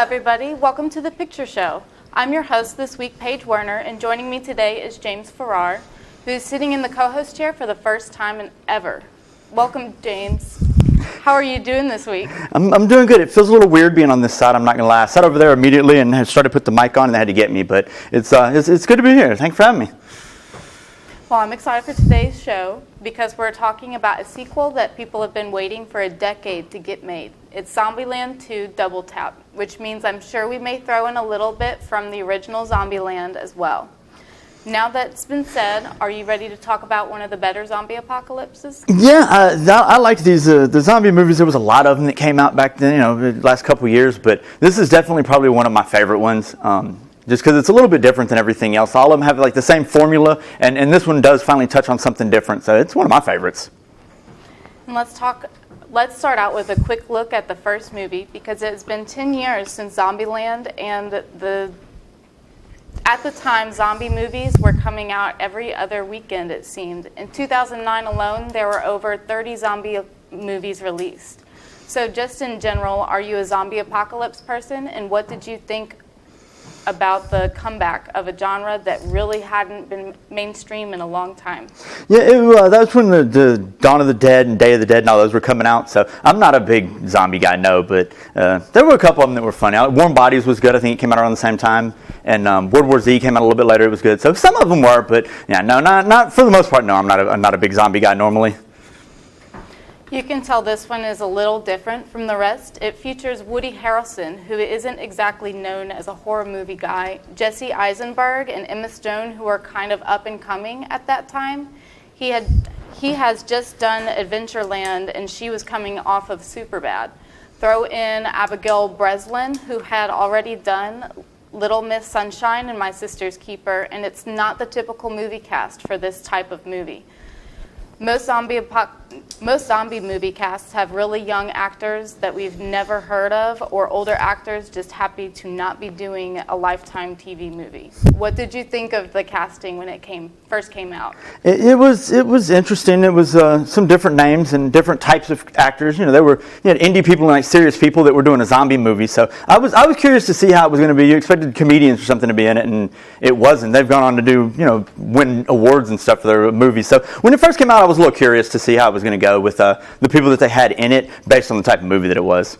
everybody. Welcome to The Picture Show. I'm your host this week, Paige Werner, and joining me today is James Farrar, who's sitting in the co-host chair for the first time ever. Welcome, James. How are you doing this week? I'm doing good. It feels a little weird being on this side, I'm not going to lie. I sat over there immediately and had started to put the mic on and they had to get me, but it's good to be here. Thanks for having me. Well, I'm excited for today's show because we're talking about a sequel that people have been waiting for a decade to get made. It's Zombieland 2 Double Tap, which means I'm sure we may throw in a little bit from the original Zombieland as well. Now that's been said, are you ready to talk about one of the better zombie apocalypses? Yeah, I liked these the zombie movies. There was a lot of them that came out back then, the last couple of years, but this is definitely probably one of my favorite ones. Just because it's a little bit different than everything else. All of them have like the same formula, and this one does finally touch on something different. So it's one of my favorites. And let's start out with a quick look at the first movie because it's been 10 years since Zombieland, and at the time, zombie movies were coming out every other weekend, it seemed. In 2009 alone, there were over 30 zombie movies released. So just in general, are you a zombie apocalypse person, and what did you think about the comeback of a genre that really hadn't been mainstream in a long time? Yeah, that was when the Dawn of the Dead and Day of the Dead and all those were coming out. So I'm not a big zombie guy, no, but there were a couple of them that were funny. Warm Bodies was good. I think it came out around the same time. And World War Z came out a little bit later. It was good. So some of them were, but yeah, no, not for the most part. No, I'm not a big zombie guy normally. You can tell this one is a little different from the rest. It features Woody Harrelson, who isn't exactly known as a horror movie guy, Jesse Eisenberg and Emma Stone, who are kind of up and coming at that time. He has just done Adventureland, and she was coming off of Superbad. Throw in Abigail Breslin, who had already done Little Miss Sunshine and My Sister's Keeper, and it's not the typical movie cast for this type of movie. Most zombie movie casts have really young actors that we've never heard of, or older actors just happy to not be doing a Lifetime TV movie. What did you think of the casting when it first came out? It was interesting. It was some different names and different types of actors. You had indie people and like serious people that were doing a zombie movie. So I was curious to see how it was going to be. You expected comedians or something to be in it, and it wasn't. They've gone on to do win awards and stuff for their movies. So when it first came out, I was a little curious to see how it was going to go with the people that they had in it based on the type of movie that it was.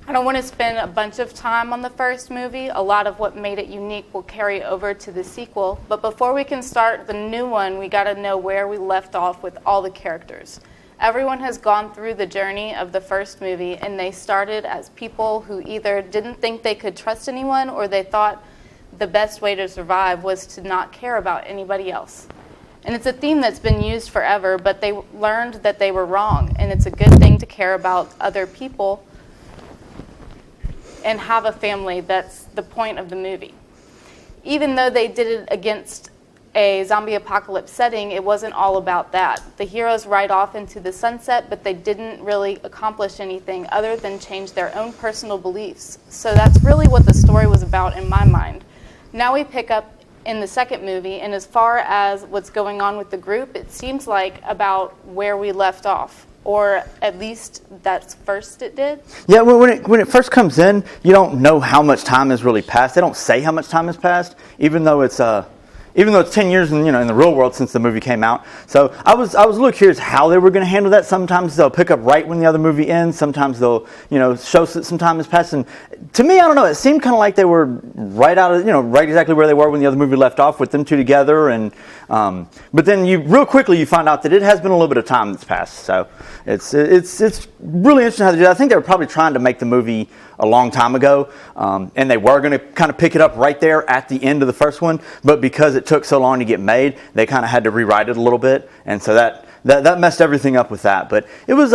I don't want to spend a bunch of time on the first movie. A lot of what made it unique will carry over to the sequel. But before we can start the new one, we got to know where we left off with all the characters. Everyone has gone through the journey of the first movie, and they started as people who either didn't think they could trust anyone, or they thought the best way to survive was to not care about anybody else. And it's a theme that's been used forever, but they learned that they were wrong, and it's a good thing to care about other people and have a family. That's the point of the movie. Even though they did it against a zombie apocalypse setting, it wasn't all about that. The heroes ride off into the sunset, but they didn't really accomplish anything other than change their own personal beliefs. So that's really what the story was about in my mind. Now we pick up in the second movie, and as far as what's going on with the group, it seems like about where we left off, or at least that's first it did. Yeah, when it first comes in, you don't know how much time has really passed. They don't say how much time has passed, even though it's 10 years in the real world since the movie came out. So I was a little curious how they were going to handle that. Sometimes they'll pick up right when the other movie ends. Sometimes they'll show that some time has passed. And to me, I don't know. It seemed kind of like they were right exactly where they were when the other movie left off, with them two together. And but then real quickly you find out that it has been a little bit of time that's passed. So it's really interesting how they do that. I think they were probably trying to make the movie a long time ago, and they were going to kind of pick it up right there at the end of the first one, but because it took so long to get made, they kind of had to rewrite it a little bit, and so that messed everything up with that. But it was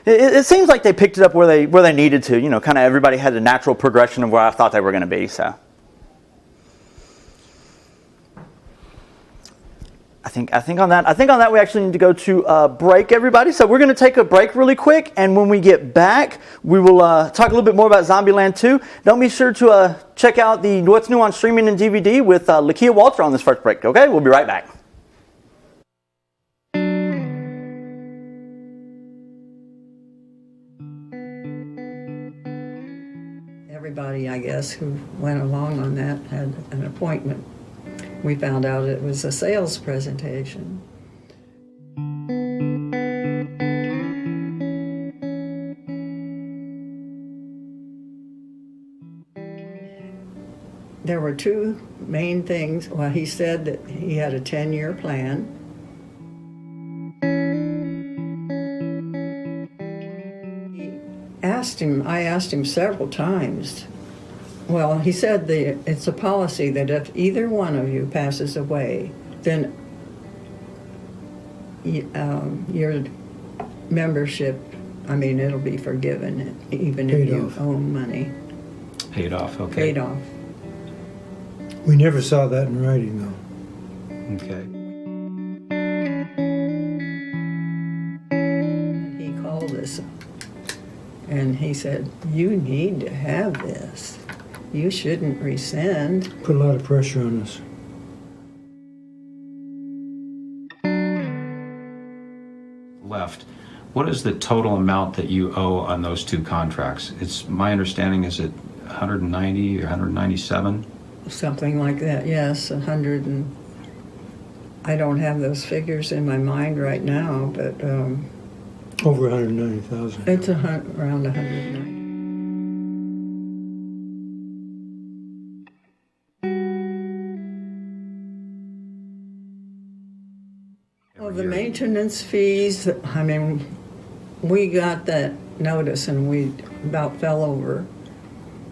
it seems like they picked it up where they needed to. Kind of everybody had a natural progression of where I thought they were going to be. So I think on that we actually need to go to a break, everybody. So we're going to take a break really quick, and when we get back, we will talk a little bit more about Zombieland 2. Don't be sure to check out the What's New on Streaming and DVD with Lakia Walter on this first break. Okay, we'll be right back. everybody, I guess, who went along on that had an appointment. We found out it was a sales presentation. There were two main things. Well, he said that he had a 10-year plan. I asked him several times. Well, he said it's a policy that if either one of you passes away, then your membership, it'll be forgiven, even if you owe money. Paid off, okay. Paid off. We never saw that in writing, though. Okay. He called us and he said, "You need to have this. You shouldn't rescind." Put a lot of pressure on us. Left. What is the total amount that you owe on those two contracts? It's my understanding, is it 190 or 197? Something like that, yes, 100 and... I don't have those figures in my mind right now, but Over 190,000. it's around 190. Well, the maintenance fees, we got that notice and we about fell over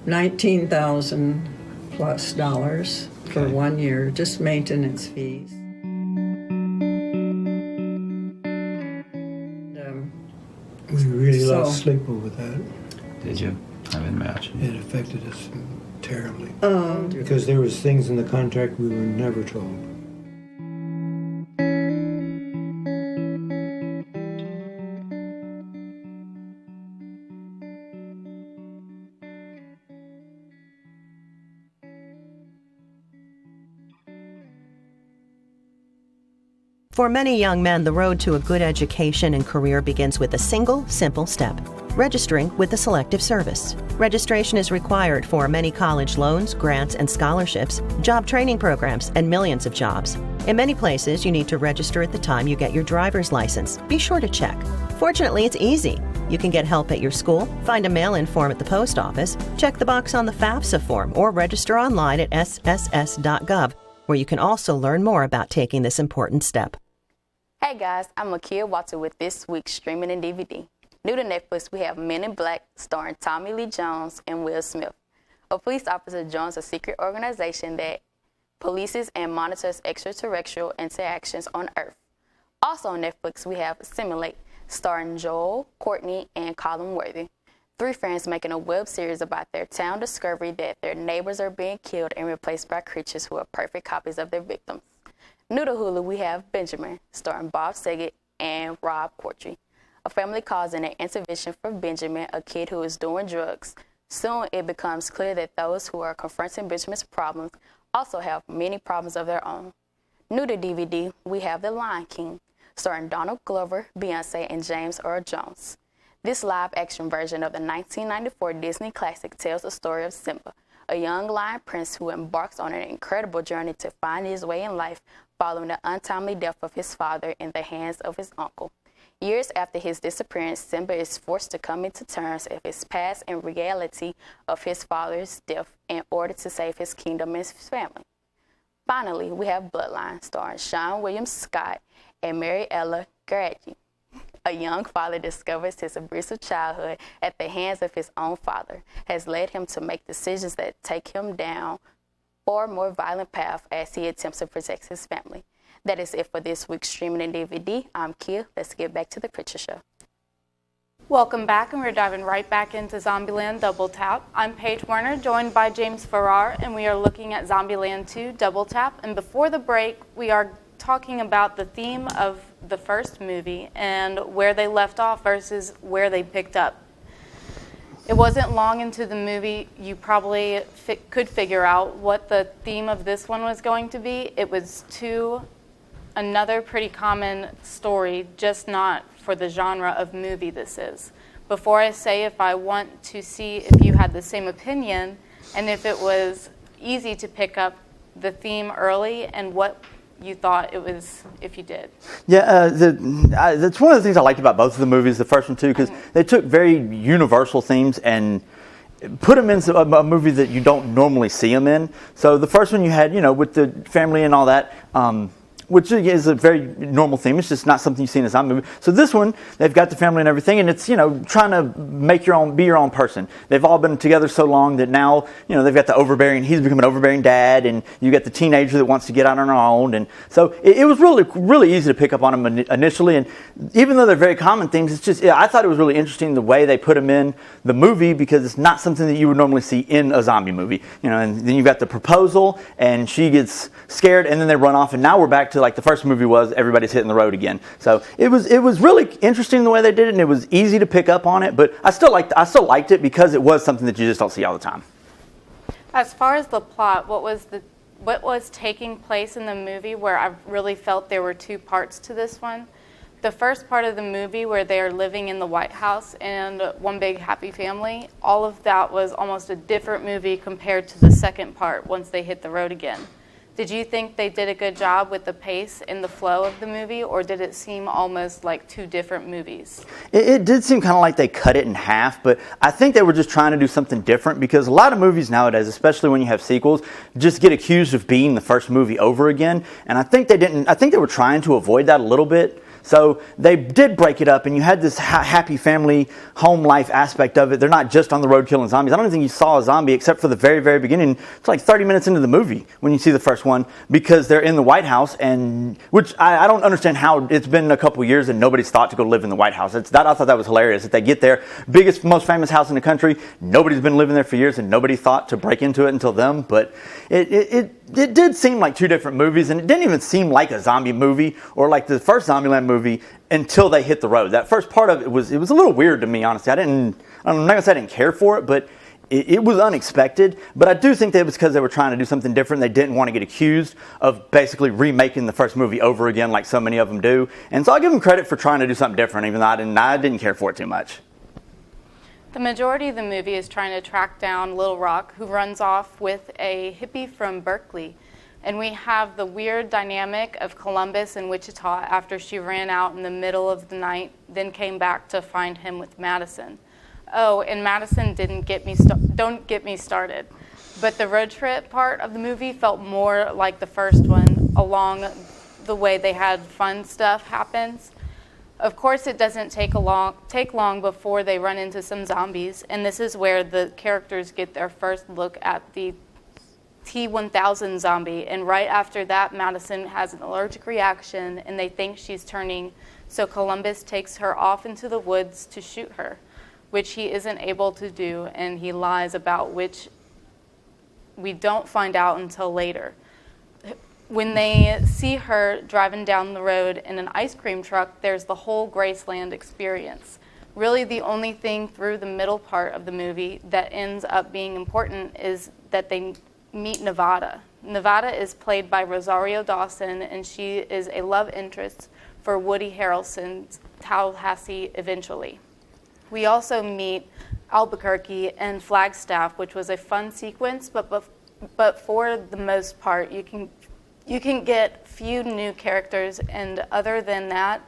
$19,000 plus for Okay. 1 year, just maintenance fees. We really lost So- sleep over that. Did you? I would imagine. It affected us terribly. Because there was things in the contract we were never told. For many young men, the road to a good education and career begins with a single, simple step: registering with the Selective Service. Registration is required for many college loans, grants, and scholarships, job training programs, and millions of jobs. In many places, you need to register at the time you get your driver's license. Be sure to check. Fortunately, it's easy. You can get help at your school, find a mail-in form at the post office, check the box on the FAFSA form, or register online at sss.gov, where you can also learn more about taking this important step. Hey guys, I'm Lakia Walter with this week's Streaming and DVD. New to Netflix, we have Men in Black, starring Tommy Lee Jones and Will Smith. A police officer joins a secret organization that polices and monitors extraterrestrial interactions on Earth. Also on Netflix, we have Simulate, starring Joel, Courtney, and Colin Worthy. Three friends making a web series about their town discovery that their neighbors are being killed and replaced by creatures who are perfect copies of their victims. New to Hulu, we have Benjamin, starring Bob Saget and Rob Corddry. A family calls in an intervention for Benjamin, a kid who is doing drugs. Soon, it becomes clear that those who are confronting Benjamin's problems also have many problems of their own. New to DVD, we have The Lion King, starring Donald Glover, Beyonce, and James Earl Jones. This live-action version of the 1994 Disney classic tells the story of Simba, a young lion prince who embarks on an incredible journey to find his way in life following the untimely death of his father in the hands of his uncle. Years after his disappearance, Simba is forced to come into terms with his past and reality of his father's death in order to save his kingdom and his family. Finally, we have Bloodline, starring Sean William Scott and Mariella Garagi. A young father discovers his abusive childhood at the hands of his own father has led him to make decisions that take him down or more violent path as he attempts to protect his family. That is it for this week's Streaming and DVD. I'm Kia. Let's get back to the Picture Show. Welcome back, and we're diving right back into Zombieland Double Tap. I'm Paige Werner, joined by James Farrar, and we are looking at Zombieland 2 Double Tap. And before the break, we are talking about the theme of the first movie and where they left off versus where they picked up. It wasn't long into the movie you probably could figure out what the theme of this one was going to be. It was another pretty common story, just not for the genre of movie this is. Before I say if I want to see if you had the same opinion and if it was easy to pick up the theme early and what you thought it was if you did. Yeah, that's one of the things I liked about both of the movies, the first one too, because they took very universal themes and put them in a movie that you don't normally see them in. So the first one you had, with the family and all that, which is a very normal theme. It's just not something you see in a zombie movie. So this one, they've got the family and everything, and it's, trying to be your own person. They've all been together so long that now, they've got he's become an overbearing dad, and you got the teenager that wants to get out on her own. And so it was really, really easy to pick up on them initially. And even though they're very common themes, it's just, I thought it was really interesting the way they put them in the movie, because it's not something that you would normally see in a zombie movie. And then you've got the proposal, and she gets scared, and then they run off, and now we're back to like the first movie was, everybody's hitting the road again. So it was really interesting the way they did it, and it was easy to pick up on it. But I still liked it because it was something that you just don't see all the time. As far as the plot, what was taking place in the movie where I really felt there were two parts to this one? The first part of the movie where they are living in the White House and one big happy family, all of that was almost a different movie compared to the second part once they hit the road again. Did you think they did a good job with the pace and the flow of the movie, or did it seem almost like two different movies? It did seem kind of like they cut it in half, but I think they were just trying to do something different, because a lot of movies nowadays, especially when you have sequels, just get accused of being the first movie over again, and I think they were trying to avoid that a little bit. So they did break it up, and you had this happy family, home life aspect of it. They're not just on the road killing zombies. I don't think you saw a zombie except for the very, very beginning. It's like 30 minutes into the movie when you see the first one, because they're in the White House, and which I don't understand how it's been a couple years and nobody's thought to go live in the White House. I thought that was hilarious, that they get there, biggest, most famous house in the country, nobody's been living there for years, and nobody thought to break into it until them. But it did seem like two different movies, and it didn't even seem like a zombie movie or like the first Zombieland movie until they hit the road. That first part of it was a little weird to me, honestly. I'm not going to say I didn't care for it, but it was unexpected. But I do think that it was because they were trying to do something different. They didn't want to get accused of basically remaking the first movie over again like so many of them do. And so I give them credit for trying to do something different, even though I didn't care for it too much. The majority of the movie is trying to track down Little Rock, who runs off with a hippie from Berkeley. And we have the weird dynamic of Columbus and Wichita after she ran out in the middle of the night, then came back to find him with Madison. Oh, and Madison don't get me started. But the road trip part of the movie felt more like the first one, along the way they had fun stuff happens. Of course, it doesn't take long before they run into some zombies, and this is where the characters get their first look at the T-1000 zombie, and right after that, Madison has an allergic reaction, and they think she's turning, so Columbus takes her off into the woods to shoot her, which he isn't able to do, and he lies about which we don't find out until later. When they see her driving down the road in an ice cream truck, there's the whole Graceland experience. Really, the only thing through the middle part of the movie that ends up being important is that they meet Nevada. Nevada is played by Rosario Dawson, and she is a love interest for Woody Harrelson's Tallahassee eventually. We also meet Albuquerque and Flagstaff, which was a fun sequence, but for the most part, you can get few new characters, and other than that,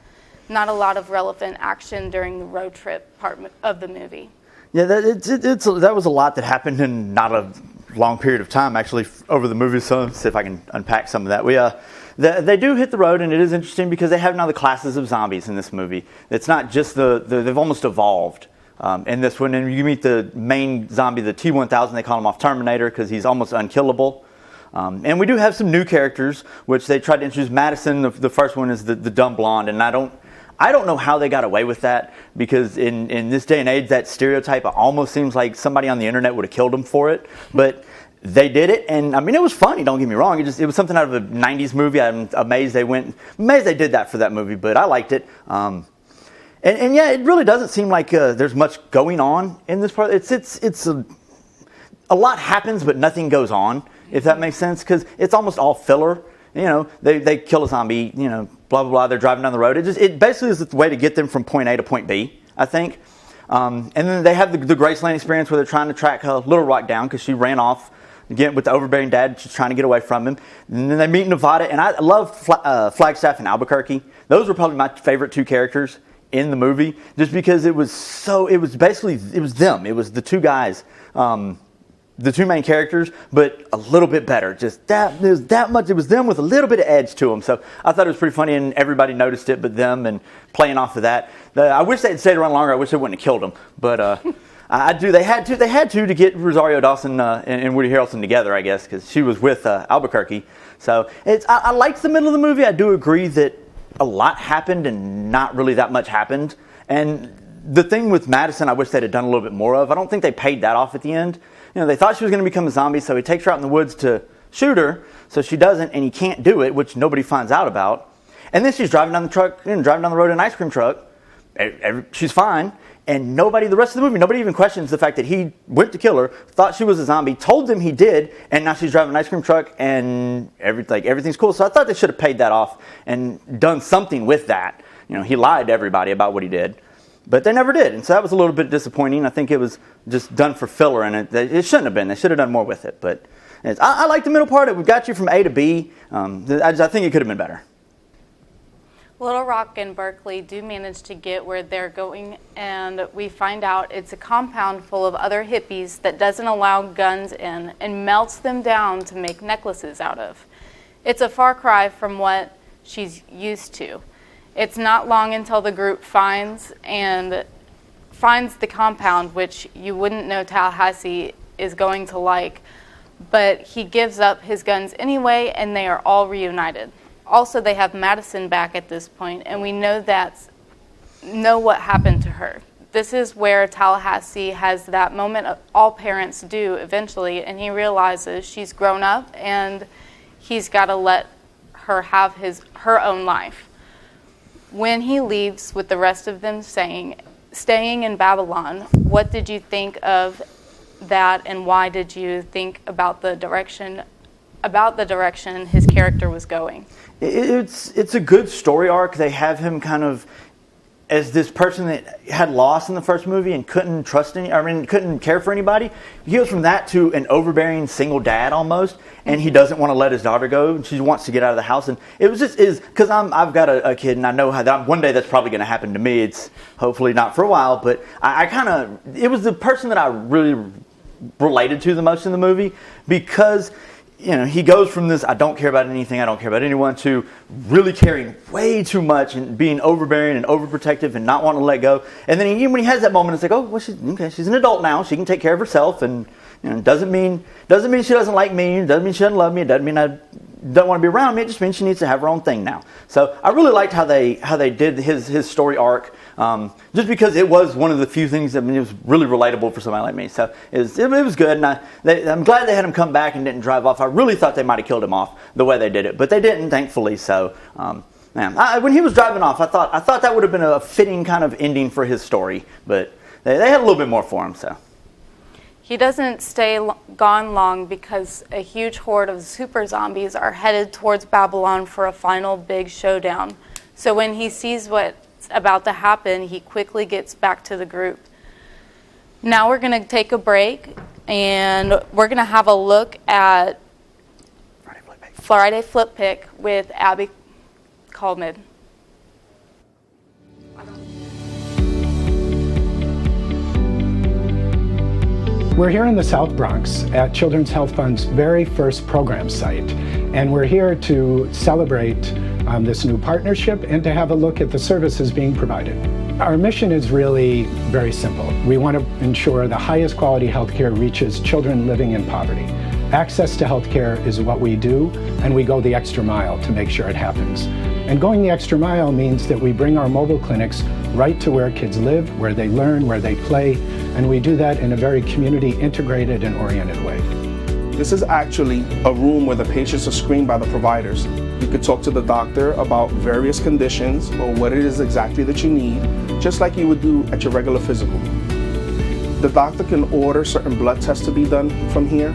not a lot of relevant action during the road trip part of the movie. Yeah, that was a lot that happened in not a long period of time, actually, over the movie. So let's see if I can unpack some of that. They do hit the road, and it is interesting because they have now the classes of zombies in this movie. It's not just they've almost evolved in this one. And you meet the main zombie, the T-1000. They call him off Terminator because he's almost unkillable. And we do have some new characters, which they tried to introduce. Madison, the first one, is the dumb blonde, and I don't know how they got away with that, because in this day and age, that stereotype almost seems like somebody on the internet would have killed them for it. But they did it, and I mean, it was funny, don't get me wrong. It was something out of a 90s movie. I'm amazed they did that for that movie, but I liked it. And yeah, it really doesn't seem like there's much going on in this part. It's a lot happens, but nothing goes on, if that makes sense, because it's almost all filler. They kill a zombie, blah, blah, blah. They're driving down the road. It basically is the way to get them from point A to point B, I think. And then they have the Graceland experience where they're trying to track Little Rock down because she ran off again with the overbearing dad, just trying to get away from him. And then they meet Nevada, and I love Flagstaff and Albuquerque. Those were probably my favorite two characters in the movie, just because it was them. It was the two guys, the two main characters, but a little bit better. Just there's that much. It was them with a little bit of edge to them. So I thought it was pretty funny, and everybody noticed it, but them, and playing off of that. I wish they had stayed around longer. I wish they wouldn't have killed them, but. I do. They had to get Rosario Dawson and Woody Harrelson together, I guess, because she was with Albuquerque. So I liked the middle of the movie. I do agree that a lot happened and not really that much happened. And the thing with Madison, I wish they'd have done a little bit more of. I don't think they paid that off at the end. They thought she was going to become a zombie, so he takes her out in the woods to shoot her. So she doesn't, and he can't do it, which nobody finds out about. And then she's driving down the road in an ice cream truck. She's fine. And the rest of the movie, nobody even questions the fact that he went to kill her, thought she was a zombie, told them he did, and now she's driving an ice cream truck, and everything's cool. So I thought they should have paid that off and done something with that. He lied to everybody about what he did, but they never did, and so that was a little bit disappointing. I think it was just done for filler, and it shouldn't have been. They should have done more with it. But I like the middle part. It got you from A to B. I think it could have been better. Little Rock and Berkeley do manage to get where they're going, and we find out it's a compound full of other hippies that doesn't allow guns in and melts them down to make necklaces out of. It's a far cry from what she's used to. It's not long until the group finds the compound, which you wouldn't know Tallahassee is going to like, but he gives up his guns anyway, and they are all reunited. Also, they have Madison back at this point, and we know what happened to her. This is where Tallahassee has that moment all parents do eventually, and he realizes she's grown up and he's got to let her have her own life. When he leaves with the rest of them staying in Babylon, what did you think of that, and why did you think about the direction his character was going? It's a good story arc. They have him kind of as this person that had lost in the first movie and couldn't care for anybody. He goes from that to an overbearing single dad almost, and he doesn't want to let his daughter go, and she wants to get out of the house. And it was because I've got a kid, and I know how one day that's probably going to happen to me. It's hopefully not for a while, but it was the person that I really related to the most in the movie, because he goes from this I don't care about anything, I don't care about anyone, to really caring way too much and being overbearing and overprotective and not wanting to let go. And then when he has that moment, it's like, oh, well, she's an adult now. She can take care of herself, and doesn't mean she doesn't like me. Doesn't mean she doesn't love me. It doesn't mean I don't want to be around me. It just means she needs to have her own thing now. So I really liked how they did his story arc. Just because it was one of the few things that it was really relatable for somebody like me. So it was good, and I'm glad they had him come back and didn't drive off. I really thought they might have killed him off the way they did it, but they didn't, thankfully. So when he was driving off, I thought that would have been a fitting kind of ending for his story, but they had a little bit more for him. So he doesn't stay gone long, because a huge horde of super zombies are headed towards Babylon for a final big showdown. So when he sees what's about to happen, he quickly gets back to the group. Now we're going to take a break, and we're going to have a look at Friday Flip Pick with Abby Coleman. We're here in the South Bronx at Children's Health Fund's very first program site, and we're here to celebrate this new partnership and to have a look at the services being provided. Our mission is really very simple. We want to ensure the highest quality healthcare reaches children living in poverty. Access to healthcare is what we do, and we go the extra mile to make sure it happens. And going the extra mile means that we bring our mobile clinics right to where kids live, where they learn, where they play, and we do that in a very community integrated and oriented way. This is actually a room where the patients are screened by the providers. You could talk to the doctor about various conditions or what it is exactly that you need, just like you would do at your regular physical. The doctor can order certain blood tests to be done from here.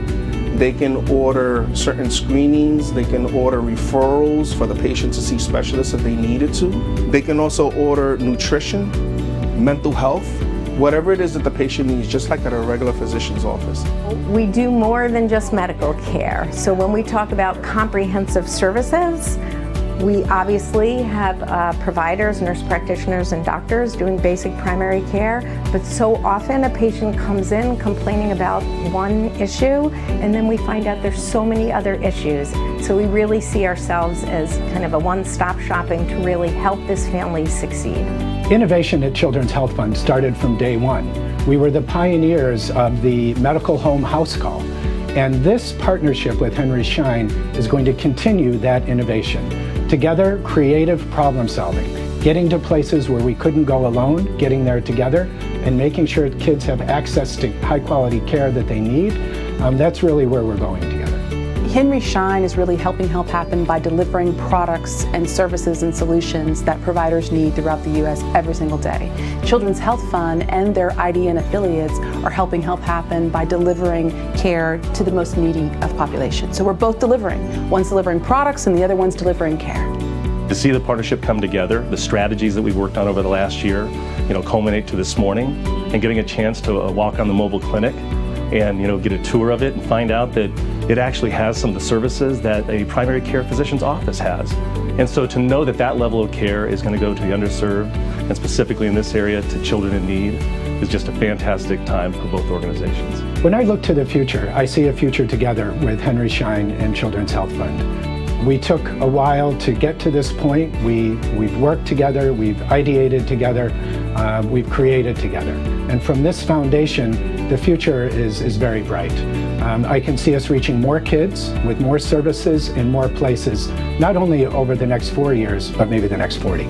They can order certain screenings. They can order referrals for the patient to see specialists if they needed to. They can also order nutrition, mental health, whatever it is that the patient needs, just like at a regular physician's office. We do more than just medical care. So when we talk about comprehensive services, we obviously have providers, nurse practitioners, and doctors doing basic primary care, but so often a patient comes in complaining about one issue, and then we find out there's so many other issues. So we really see ourselves as kind of a one-stop shopping to really help this family succeed. Innovation at Children's Health Fund started from day one. We were the pioneers of the medical home house call, and this partnership with Henry Schein is going to continue that innovation. Together, creative problem solving, getting to places where we couldn't go alone, getting there together, and making sure kids have access to high quality care that they need. That's really where we're going together. Henry Schein is really helping help happen by delivering products and services and solutions that providers need throughout the U.S. every single day. Children's Health Fund and their IDN affiliates are helping help happen by delivering care to the most needy of populations. So we're both delivering. One's delivering products and the other one's delivering care. To see the partnership come together, the strategies that we've worked on over the last year, culminate to this morning, and getting a chance to walk on the mobile clinic and get a tour of it and find out that it actually has some of the services that a primary care physician's office has. And so to know that that level of care is going to go to the underserved, and specifically in this area to children in need, is just a fantastic time for both organizations. When I look to the future, I see a future together with Henry Schein and Children's Health Fund. We took a while to get to this point. We've worked together, we've ideated together, we've created together. And from this foundation, the future is very bright. I can see us reaching more kids with more services in more places, not only over the next 4 years, but maybe the next 40.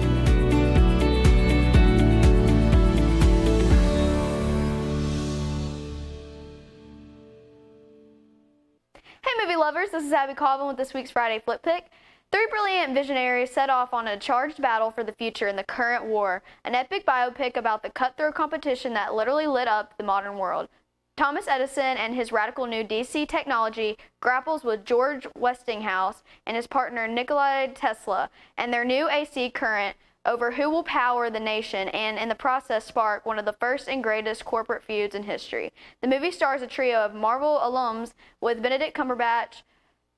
Lovers, this is Abby Colvin with this week's Friday Flip Pick. Three brilliant visionaries set off on a charged battle for the future in the current war, an epic biopic about the cutthroat competition that literally lit up the modern world. Thomas Edison and his radical new DC technology grapples with George Westinghouse and his partner Nikola Tesla and their new AC current over who will power the nation, and in the process spark one of the first and greatest corporate feuds in history. The movie stars a trio of Marvel alums with Benedict Cumberbatch,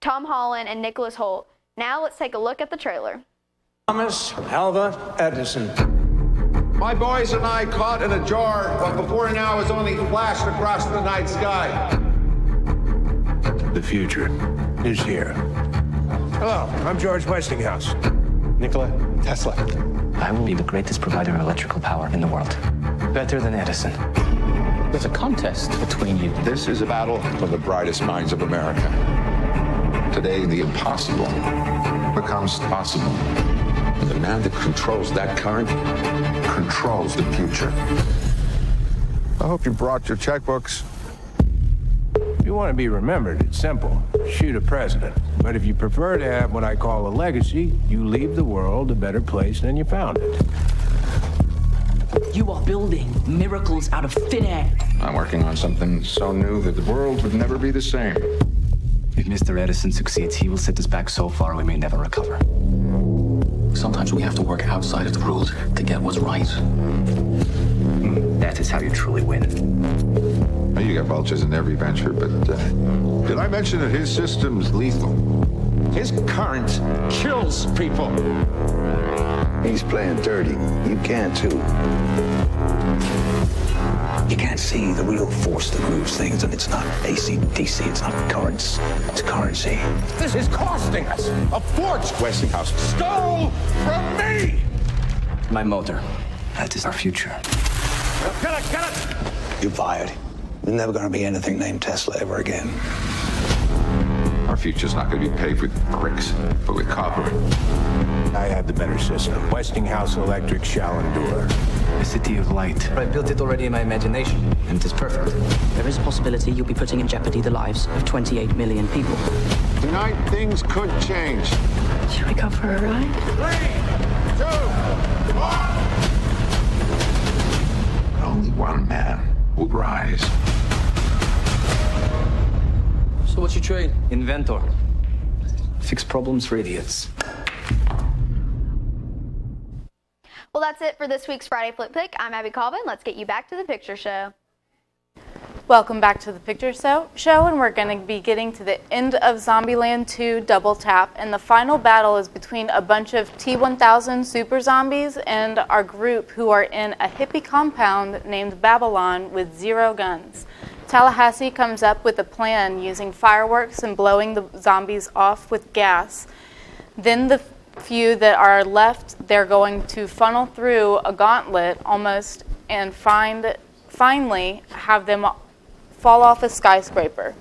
Tom Holland, and Nicholas Hoult. Now let's take a look at the trailer. Thomas Alva Edison. My boys and I caught in a jar what before now has only flashed across the night sky. The future is here. Hello, I'm George Westinghouse. Nikola Tesla. I will be the greatest provider of electrical power in the world. Better than Edison. There's a contest between you. This is a battle for the brightest minds of America. Today, the impossible becomes possible. And the man that controls that current controls the future. I hope you brought your checkbooks. If you want to be remembered, it's simple. Shoot a president. But if you prefer to have what I call a legacy, you leave the world a better place than you found it. You are building miracles out of thin air. I'm working on something so new that the world would never be the same. If Mr. Edison succeeds, he will set us back so far we may never recover. Sometimes we have to work outside of the rules to get what's right. That is how you truly win. You got vultures in every venture, but did I mention that his system's lethal? His current kills people. He's playing dirty. You can too. You can't see the real force that moves things, and it's not AC, DC, it's not currents, it's currency. This is costing us a fortune. Westinghouse stole from me! My motor. That is our future. Get it! You're fired. There's never going to be anything named Tesla ever again. Our future's not going to be paved with bricks, but with copper. I had the better system. Westinghouse Electric shall endure. The city of light. I built it already in my imagination, and it is perfect. There is a possibility you'll be putting in jeopardy the lives of 28 million people. Tonight, things could change. Should we go for a ride? 3, 2, 1. Only one man will rise. So what's your trade? Inventor. Fix problems for idiots. Well, that's it for this week's Friday Flip Pick. I'm Abby Colvin. Let's get you back to the picture show. Welcome back to the Picture Show, and we're going to be getting to the end of Zombieland 2 Double Tap, and the final battle is between a bunch of T-1000 super zombies and our group who are in a hippie compound named Babylon with 0 guns. Tallahassee comes up with a plan using fireworks and blowing the zombies off with gas. Then the few that are left, they're going to funnel through a gauntlet almost and finally have them fall off a skyscraper.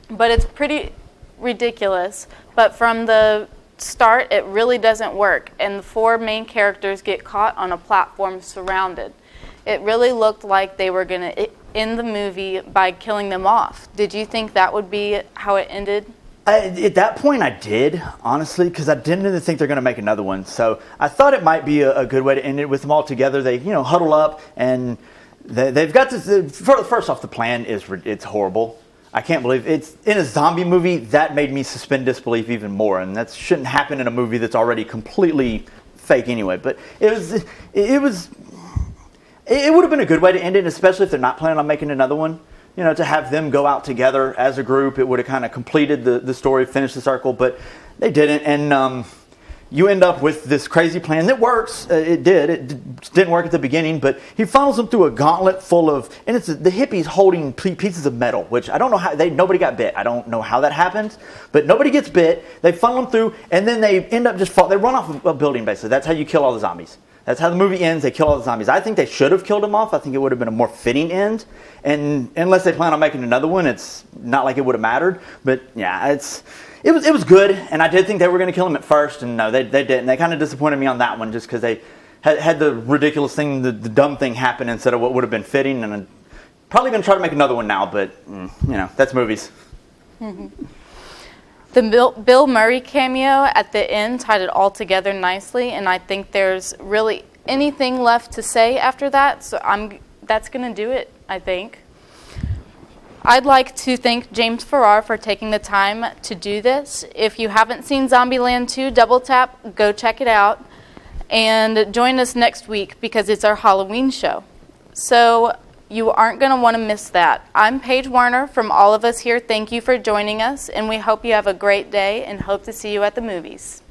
But it's pretty ridiculous. But from the start, it really doesn't work. And the 4 main characters get caught on a platform surrounded. It really looked like they were going to end the movie by killing them off. Did you think that would be how it ended? At that point, I did, honestly, because I didn't even think they're going to make another one. So I thought it might be a good way to end it with them all together. They, huddle up and they've got this. First off, the plan it's horrible. I can't believe it's in a zombie movie. That made me suspend disbelief even more, and that shouldn't happen in a movie that's already completely fake anyway. But it would have been a good way to end it, especially if they're not planning on making another one. To have them go out together as a group, it would have kind of completed the story, finished the circle, but they didn't. And you end up with this crazy plan that works. It didn't work at the beginning, but he funnels them through a gauntlet full of, and it's the hippies holding pieces of metal, which I don't know how, nobody got bit. I don't know how that happens, but nobody gets bit. They funnel them through, and then they end up they run off a building basically. That's how you kill all the zombies. That's how the movie ends. They kill all the zombies. I think they should have killed them off. I think it would have been a more fitting end. And unless they plan on making another one, it's not like it would have mattered. But yeah, it was good. And I did think they were going to kill him at first, and no, they didn't. They kind of disappointed me on that one just because they had the ridiculous thing, the dumb thing happen instead of what would have been fitting. And I'm probably going to try to make another one now, but that's movies. Mm-hmm. The Bill Murray cameo at the end tied it all together nicely, and I think there's really anything left to say after that, so that's going to do it, I think. I'd like to thank James Farrar for taking the time to do this. If you haven't seen Zombieland 2 Double Tap, go check it out, and join us next week because it's our Halloween show. So you aren't going to want to miss that. I'm Paige Warner from all of us here. Thank you for joining us, and we hope you have a great day and hope to see you at the movies.